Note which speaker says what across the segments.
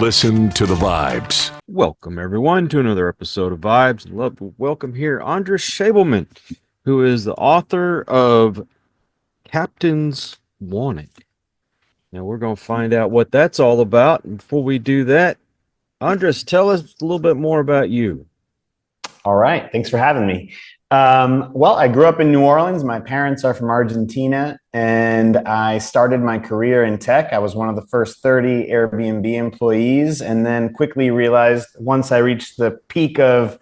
Speaker 1: Listen to the vibes.
Speaker 2: Welcome, everyone, to another episode of Vibes. I'd love to welcome here Andres Schabelman, who is the author of Captains Wanted. Now, we're going to find out what that's all about. And before we do that, Andres, tell us a little bit more about you.
Speaker 3: All right. Thanks for having me. Well, I grew up in New Orleans. My parents are from Argentina, and I started my career in tech. I was one of the first 30 Airbnb employees, and then quickly realized once I reached the peak of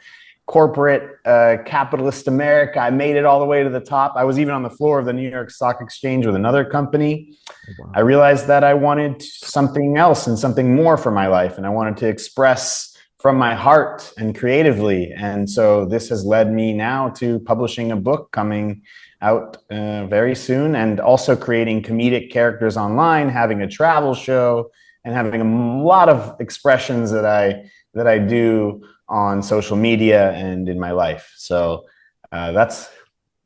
Speaker 3: corporate capitalist America, I made it all the way to the top. I was even on the floor of the New York Stock Exchange with another company.
Speaker 2: Wow.
Speaker 3: I realized that I wanted something else and something more for my life, and I wanted to express from my heart and creatively. And so this has led me now to publishing a book coming out very soon, and also creating comedic characters online, having a travel show, and having a lot of expressions that I do on social media and in my life. So that's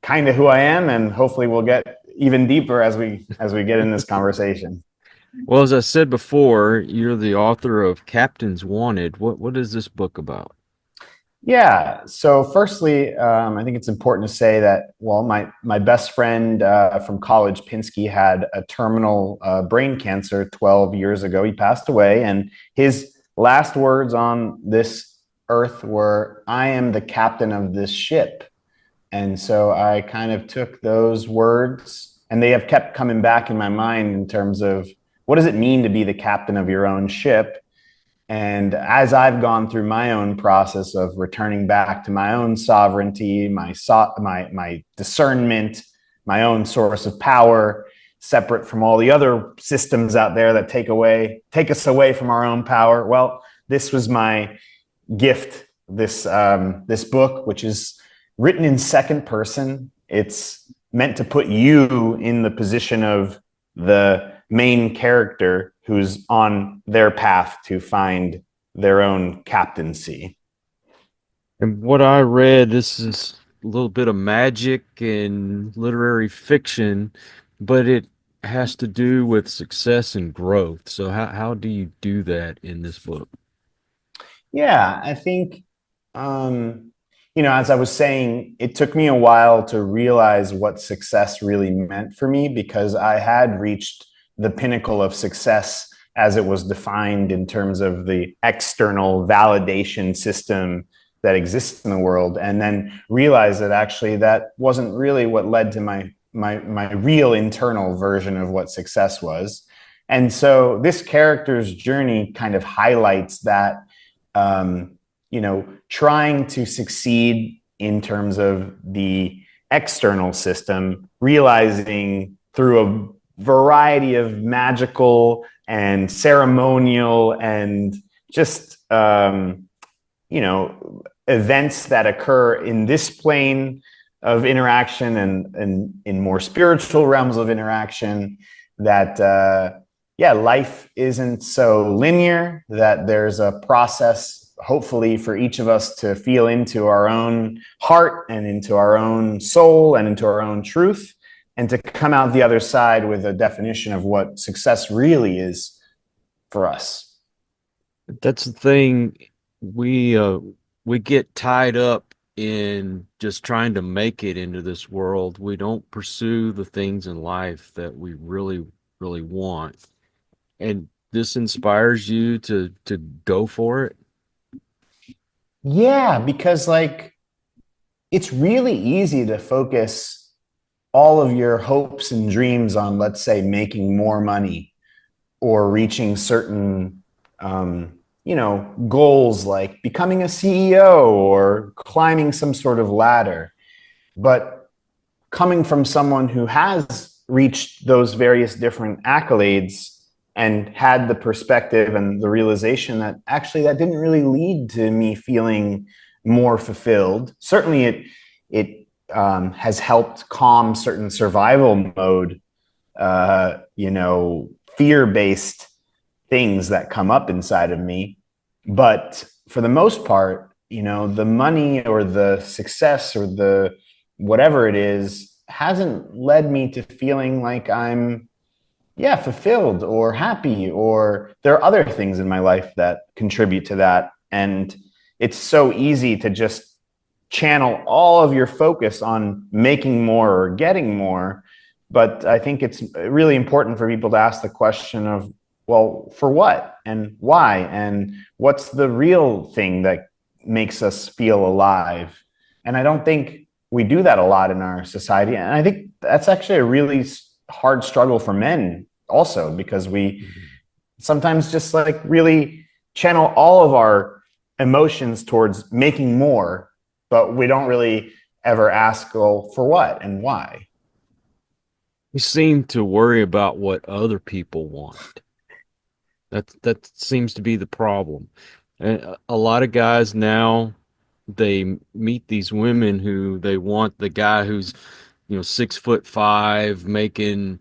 Speaker 3: kind of who I am, and hopefully we'll get even deeper as we get in this conversation.
Speaker 2: Well, as I said before, you're the author of Captains Wanted. What is this book about?
Speaker 3: Yeah. So firstly, I think it's important to say that, well, my best friend from college, Pinsky, had a terminal brain cancer 12 years ago. He passed away, and his last words on this earth were, "I am the captain of this ship." And so I kind of took those words, and they have kept coming back in my mind in terms of, what does it mean to be the captain of your own ship? And as I've gone through my own process of returning back to my own sovereignty, my discernment, my own source of power, separate from all the other systems out there that take us away from our own power. Well, this was my gift. This book, which is written in second person, it's meant to put you in the position of the main character who's on their path to find their own captaincy.
Speaker 2: And what I read, this is a little bit of magic and literary fiction, but it has to do with success and growth. So how do you do that in this book?
Speaker 3: Yeah, I think, as I was saying, it took me a while to realize what success really meant for me, because I had reached the pinnacle of success as it was defined in terms of the external validation system that exists in the world, and then realized that actually that wasn't really what led to my real internal version of what success was. And so this character's journey kind of highlights that, trying to succeed in terms of the external system, realizing through a variety of magical and ceremonial and just events that occur in this plane of interaction, and in more spiritual realms of interaction, that life isn't so linear, that there's a process, hopefully, for each of us to feel into our own heart and into our own soul and into our own truth, and to come out the other side with a definition of what success really is for us.
Speaker 2: That's the thing. We get tied up in just trying to make it into this world. We don't pursue the things in life that we really, really want. And this inspires you to go for it.
Speaker 3: Yeah, because it's really easy to focus all of your hopes and dreams on, let's say, making more money or reaching certain, goals like becoming a CEO or climbing some sort of ladder. But coming from someone who has reached those various different accolades and had the perspective and the realization that actually that didn't really lead to me feeling more fulfilled. Certainly it has helped calm certain survival mode, fear-based things that come up inside of me. But for the most part, the money or the success or the whatever it is hasn't led me to feeling like I'm yeah, fulfilled or happy, or there are other things in my life that contribute to that. And it's so easy to just channel all of your focus on making more or getting more. But I think it's really important for people to ask the question of, well, for what and why? And what's the real thing that makes us feel alive? And I don't think we do that a lot in our society. And I think that's actually a really hard struggle for men also, because we
Speaker 2: Mhm.
Speaker 3: sometimes just like really channel all of our emotions towards making more, but we don't really ever ask, well, for what and why?
Speaker 2: We seem to worry about what other people want. That seems to be the problem. And a lot of guys now, they meet these women who they want the guy who's, 6'5", making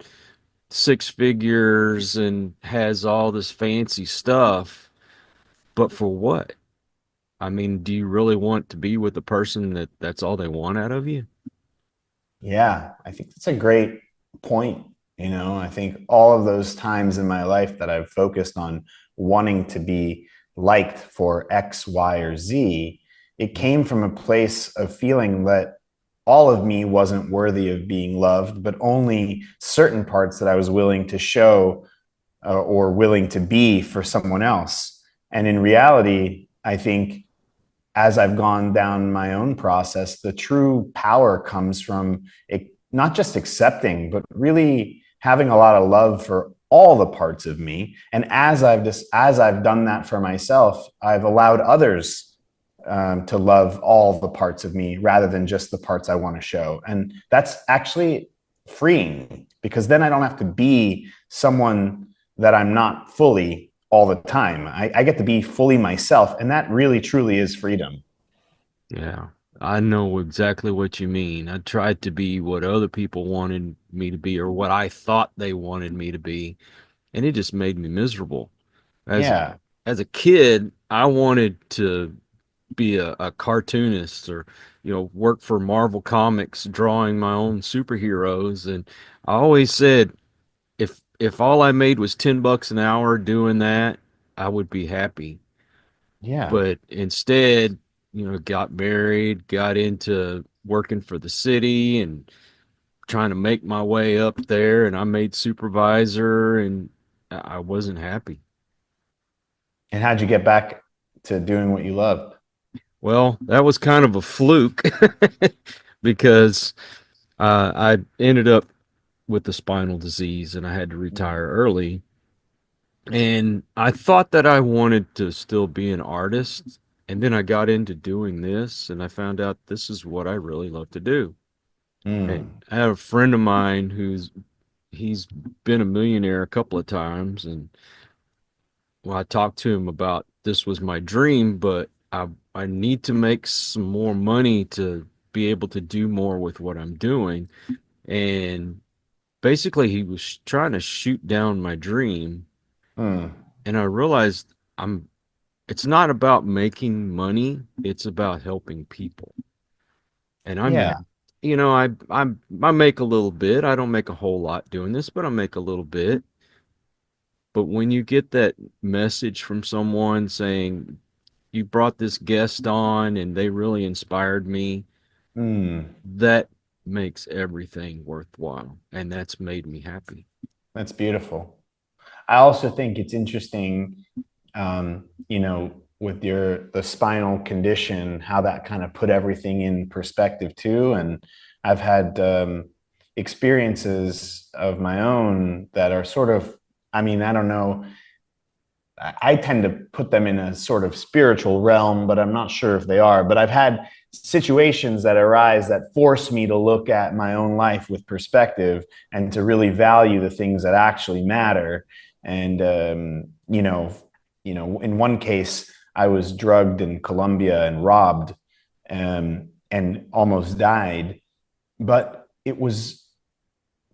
Speaker 2: six figures and has all this fancy stuff. But for what? I mean, do you really want to be with a person that's all they want out of you?
Speaker 3: Yeah, I think that's a great point. I think all of those times in my life that I've focused on wanting to be liked for X, Y, or Z, it came from a place of feeling that all of me wasn't worthy of being loved, but only certain parts that I was willing to show or willing to be for someone else. And in reality, I think as I've gone down my own process, the true power comes from not just accepting, but really having a lot of love for all the parts of me. And as I've done that for myself, I've allowed others to love all the parts of me rather than just the parts I want to show. And that's actually freeing, because then I don't have to be someone that I'm not fully all the time. I get to be fully myself. And that really, truly is freedom.
Speaker 2: Yeah, I know exactly what you mean. I tried to be what other people wanted me to be or what I thought they wanted me to be, and it just made me miserable. As
Speaker 3: Yeah.
Speaker 2: as a kid, I wanted to be a cartoonist or, work for Marvel Comics drawing my own superheroes. And I always said if all I made was $10 an hour doing that, I would be happy.
Speaker 3: Yeah.
Speaker 2: But instead, got married, got into working for the city and trying to make my way up there, and I made supervisor, and I wasn't happy.
Speaker 3: And how'd you get back to doing what you love?
Speaker 2: Well, that was kind of a fluke because I ended up with the spinal disease and I had to retire early. And I thought that I wanted to still be an artist. And then I got into doing this and I found out this is what I really love to do. And
Speaker 3: Mm.
Speaker 2: I have a friend of mine he's been a millionaire a couple of times. And well, I talked to him about this was my dream, but I need to make some more money to be able to do more with what I'm doing. And basically he was trying to shoot down my dream,
Speaker 3: Mm.
Speaker 2: and I realized I'm it's not about making money, it's about helping people. And
Speaker 3: Yeah.
Speaker 2: I make a little bit. I don't make a whole lot doing this, but I make a little bit. But when you get that message from someone saying you brought this guest on and they really inspired me,
Speaker 3: Mm.
Speaker 2: that makes everything worthwhile. And that's made me happy.
Speaker 3: That's beautiful. I also think it's interesting, with the spinal condition, how that kind of put everything in perspective too. And I've had experiences of my own that are sort of, I mean, I don't know, I tend to put them in a sort of spiritual realm, but I'm not sure if they are. But I've had situations that arise that force me to look at my own life with perspective and to really value the things that actually matter. And in one case, I was drugged in Colombia and robbed, and almost died. But it was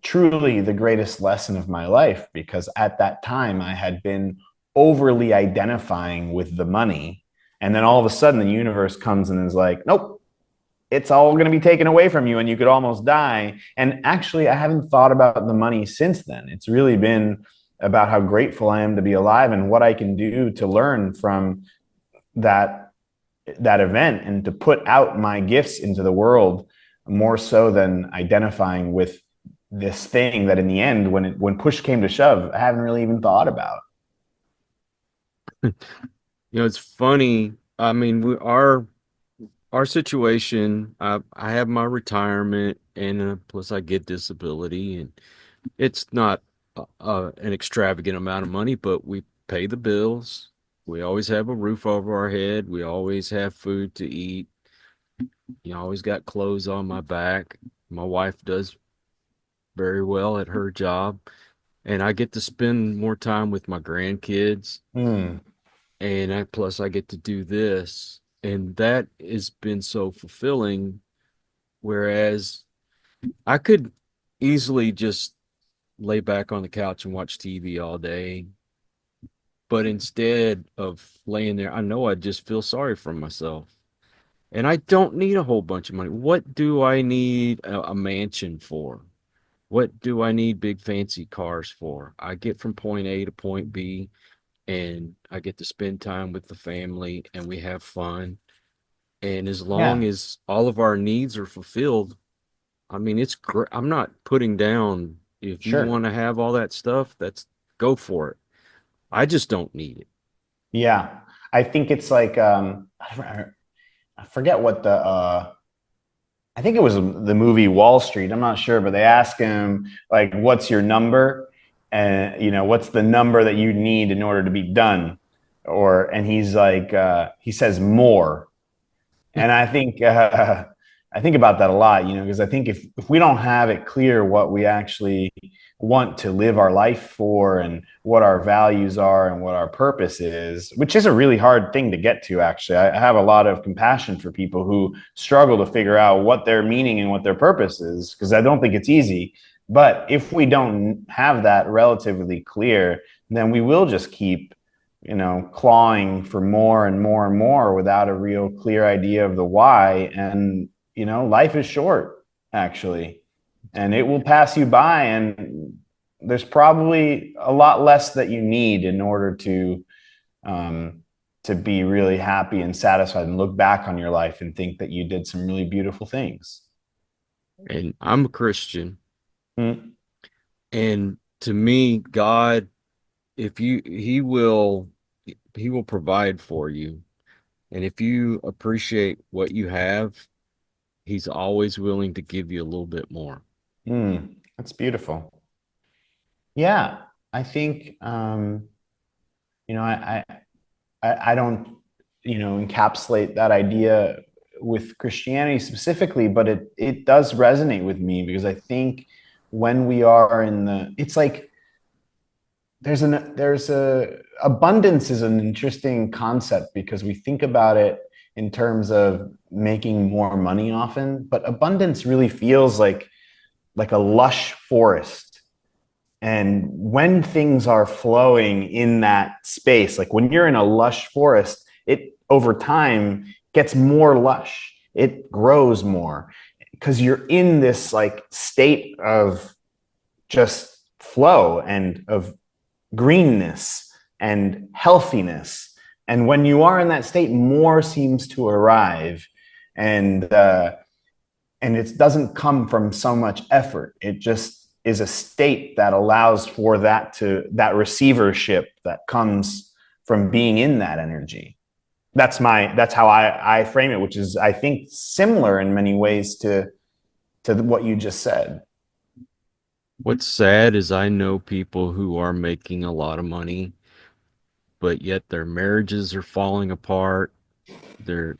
Speaker 3: truly the greatest lesson of my life, because at that time I had been overly identifying with the money. And then all of a sudden the universe comes and is like, nope, it's all going to be taken away from you and you could almost die. And actually, I haven't thought about the money since then. It's really been about how grateful I am to be alive and what I can do to learn from that that event and to put out my gifts into the world, more so than identifying with this thing that in the end, when push came to shove, I haven't really even thought about.
Speaker 2: It's funny. I mean, our situation. I have my retirement, and plus I get disability, and it's not an extravagant amount of money, but we pay the bills. We always have a roof over our head. We always have food to eat. Always got clothes on my back. My wife does very well at her job, and I get to spend more time with my grandkids.
Speaker 3: Mm,
Speaker 2: And plus I get to do this, and that has been so fulfilling. Whereas I could easily just lay back on the couch and watch TV all day, but instead of laying there, I know I just feel sorry for myself. And I don't need a whole bunch of money. What do I need a mansion for? What do I need big fancy cars for? I get from point A to point B, and I get to spend time with the family, and we have fun. And as long
Speaker 3: yeah,
Speaker 2: as all of our needs are fulfilled, I mean, it's great. I'm not putting down if you
Speaker 3: sure.
Speaker 2: want to have all that stuff, that's go for it. I just don't need it.
Speaker 3: Yeah. I think it's like I forget what the I think it was the movie Wall Street. I'm not sure, but they ask him like, "What's your number?" And what's the number that you need in order to be done? And he's like, he says more. And I think about that a lot, because I think if we don't have it clear what we actually want to live our life for and what our values are and what our purpose is, which is a really hard thing to get to, actually. I have a lot of compassion for people who struggle to figure out what their meaning and what their purpose is, because I don't think it's easy. But if we don't have that relatively clear, then we will just keep clawing for more and more and more without a real clear idea of the why. And, life is short, actually, and it will pass you by. And there's probably a lot less that you need in order um, to be really happy and satisfied and look back on your life and think that you did some really beautiful things.
Speaker 2: And I'm a Christian.
Speaker 3: Mm,
Speaker 2: And to me, God, if you, He will provide for you. And if you appreciate what you have, He's always willing to give you a little bit more.
Speaker 3: that's beautiful. Yeah, I think you know I don't encapsulate that idea with Christianity specifically, but it does resonate with me because I think when we are in the, it's like there's a abundance is an interesting concept because we think about it in terms of making more money often, but abundance really feels like a lush forest. And when things are flowing in that space, like when you're in a lush forest, it over time gets more lush. It grows more because you're in this like state of just flow and of greenness and healthiness. And when you are in that state, more seems to arrive. And and it doesn't come from so much effort. It just is a state that allows for that receivership that comes from being in that energy. That's how I frame it, which is I think similar in many ways to what you just said.
Speaker 2: What's sad is I know people who are making a lot of money, but yet their marriages are falling apart. Their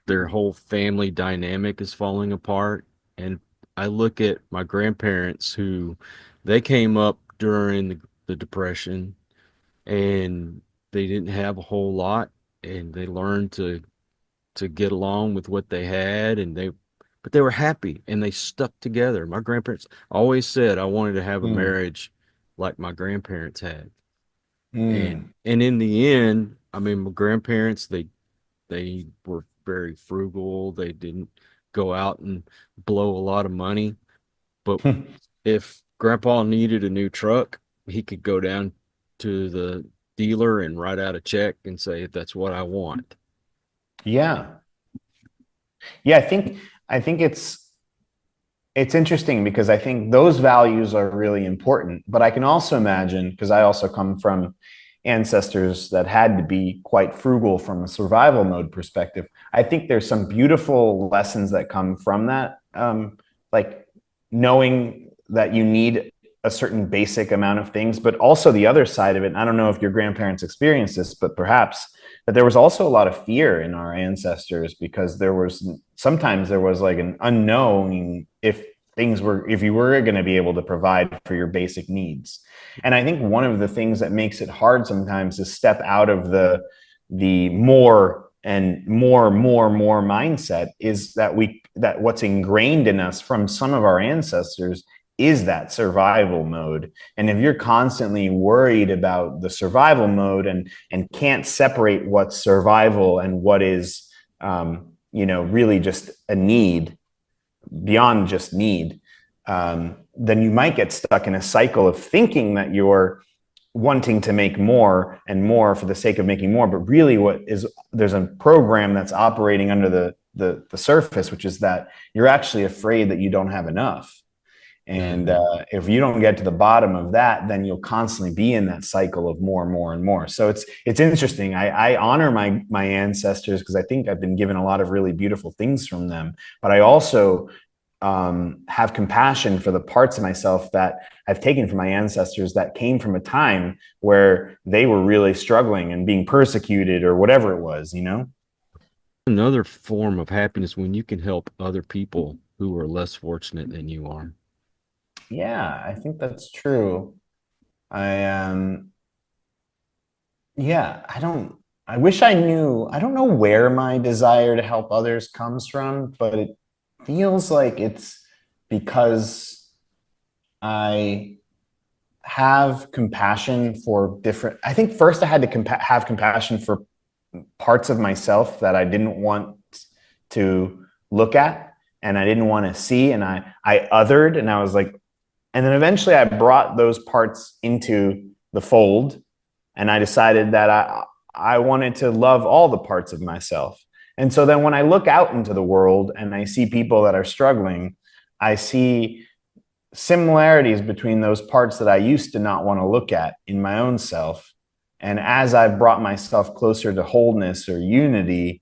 Speaker 2: their whole family dynamic is falling apart. And I look at my grandparents who they came up during the Depression, and they didn't have a whole lot, and they learned to get along with what they had, and they were happy and they stuck together. My grandparents always said I wanted to have a
Speaker 3: Mm,
Speaker 2: marriage like my grandparents had.
Speaker 3: mm,
Speaker 2: And in the end, I mean, my grandparents, they were very frugal. They didn't go out and blow a lot of money. But if grandpa needed a new truck, he could go down to the dealer and write out a check and say, that's what I want.
Speaker 3: Yeah. Yeah, I think it's interesting because I think those values are really important. But I can also imagine, because I also come from ancestors that had to be quite frugal from a survival mode perspective. I think there's some beautiful lessons that come from that, like knowing that you need a certain basic amount of things, but also the other side of it. And I don't know if your grandparents experienced this, but perhaps that there was also a lot of fear in our ancestors because there was sometimes there was like an unknown if you were going to be able to provide for your basic needs. And I think one of the things that makes it hard sometimes to step out of the more mindset is that what's ingrained in us from some of our ancestors is that survival mode. And if you're constantly worried about the survival mode and can't separate what's survival and what is really just a need beyond just need, then you might get stuck in a cycle of thinking that you're wanting to make more and more for the sake of making more. But really, there's a program that's operating under the surface, which is that you're actually afraid that you don't have enough. And
Speaker 2: Mm-hmm.
Speaker 3: if you don't get to the bottom of that, then you'll constantly be in that cycle of more and more and more. So it's interesting. I honor my ancestors because I think I've been given a lot of really beautiful things from them. But I also have compassion for the parts of myself that I've taken from my ancestors that came from a time where they were really struggling and being persecuted or whatever it was, you know?
Speaker 2: Another form of happiness when you can help other people who are less fortunate than you are.
Speaker 3: Yeah, I think that's true. I Yeah, I wish I knew. I don't know where my desire to help others comes from, but it feels like it's because I have compassion for different. I think first I had to have compassion for parts of myself that I didn't want to look at and I didn't want to see, and I othered, and I was like, and then eventually I brought those parts into the fold, and I decided that I wanted to love all the parts of myself. And so then when I look out into the world and I see people that are struggling, I see similarities between those parts that I used to not want to look at in my own self. And as I've brought myself closer to wholeness or unity,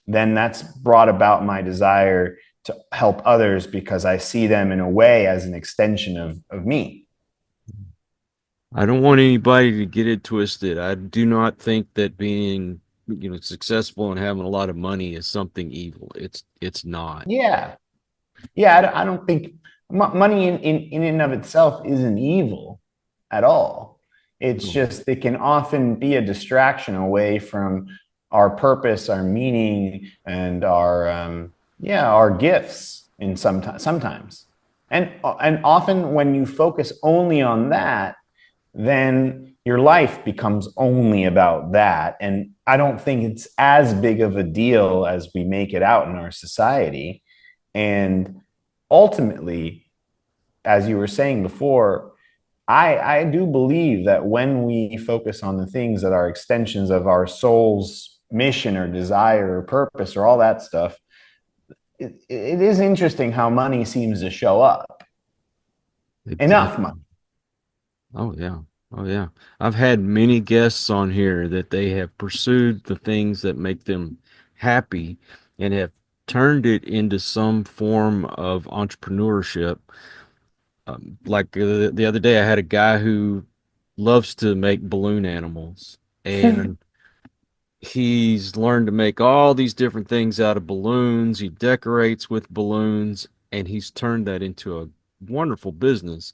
Speaker 3: then that's brought about my desire to help others because I see them in a way as an extension of me.
Speaker 2: I don't want anybody to get it twisted. I do not think that being, successful and having a lot of money is something evil. It's not.
Speaker 3: Yeah. Yeah. I don't think money in and of itself isn't evil at all. It's
Speaker 2: No.
Speaker 3: just, it can often be a distraction away from our purpose, our meaning, and our gifts in sometimes. And often when you focus only on that, then your life becomes only about that. And I don't think it's as big of a deal as we make it out in our society. And ultimately, as you were saying before, I do believe that when we focus on the things that are extensions of our soul's mission or desire or purpose or all that stuff, it is interesting how money seems to show up. Enough
Speaker 2: Exactly.
Speaker 3: money.
Speaker 2: Oh yeah. Oh yeah. I've had many guests on here that they have pursued the things that make them happy and have turned it into some form of entrepreneurship. Like the other day, I had a guy who loves to make balloon animals, and he's learned to make all these different things out of balloons. He decorates with balloons, and he's turned that into a wonderful business.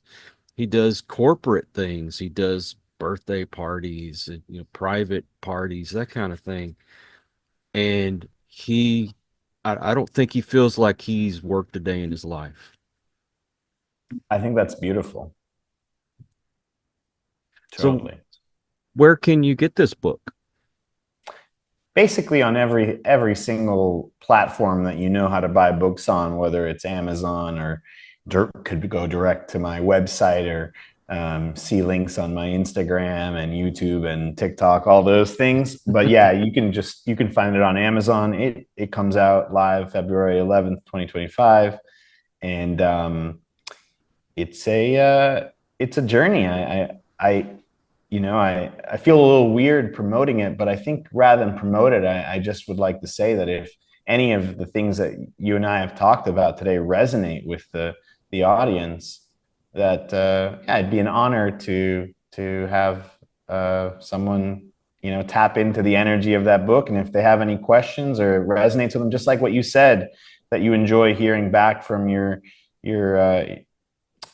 Speaker 2: He does corporate things. He does birthday parties, private parties, that kind of thing. And I don't think he feels like he's worked a day in his life.
Speaker 3: I think that's beautiful.
Speaker 2: So,
Speaker 3: Totally.
Speaker 2: where can you get this book?
Speaker 3: basically on every single platform that you know how to buy books on, whether it's Amazon or could go direct to my website or see links on my Instagram and YouTube and TikTok, all those things. But yeah, you can find it on Amazon. It comes out live February 11th, 2025, and it's a journey. I feel a little weird promoting it, but I think rather than promote it, I just would like to say that if any of the things that you and I have talked about today resonate with the audience, that yeah, it'd be an honor to have someone tap into the energy of that book, and if they have any questions or it resonates with them, just like what you said, that you enjoy hearing back from your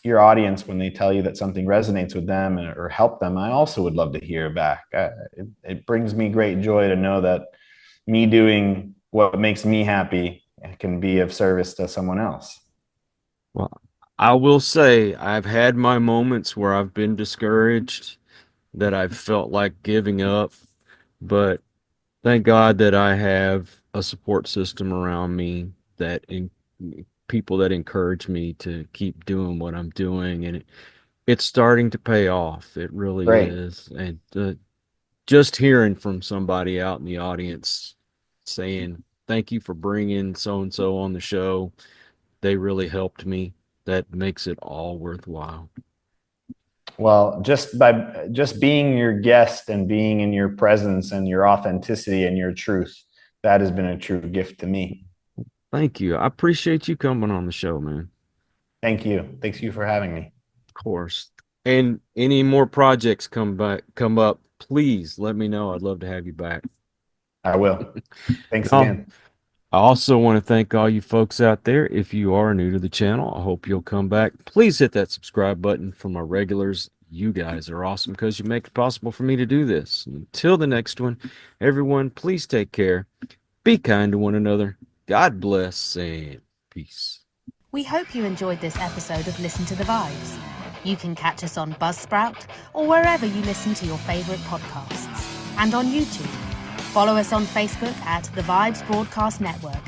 Speaker 3: your audience when they tell you that something resonates with them or help them. I also would love to hear back. It brings me great joy to know that me doing what makes me happy can be of service to someone else.
Speaker 2: Well, I will say I've had my moments where I've been discouraged, that I've felt like giving up, but thank God that I have a support system around me, people that encourage me to keep doing what I'm doing, and it's starting to pay off. It really
Speaker 3: Great.
Speaker 2: is. And just hearing from somebody out in the audience saying, "Thank you for bringing so and so on the show. They really helped me." That makes it all worthwhile.
Speaker 3: Well, just being your guest and being in your presence and your authenticity and your truth, that has been a true gift to me.
Speaker 2: Thank you. I appreciate you coming on the show, man.
Speaker 3: Thank you. Thanks you for having me.
Speaker 2: Of course. And any more projects come up, please let me know. I'd love to have you back.
Speaker 3: I will. Thanks
Speaker 2: Now,
Speaker 3: again.
Speaker 2: I also want to thank all you folks out there. If you are new to the channel, I hope you'll come back. Please hit that subscribe button for my regulars. You guys are awesome because you make it possible for me to do this. Until the next one, everyone, please take care. Be kind to one another. God bless and peace.
Speaker 4: We hope you enjoyed this episode of Listen to the Vibes. You can catch us on Buzzsprout or wherever you listen to your favourite podcasts. And on YouTube. Follow us on Facebook at The Vibes Broadcast Network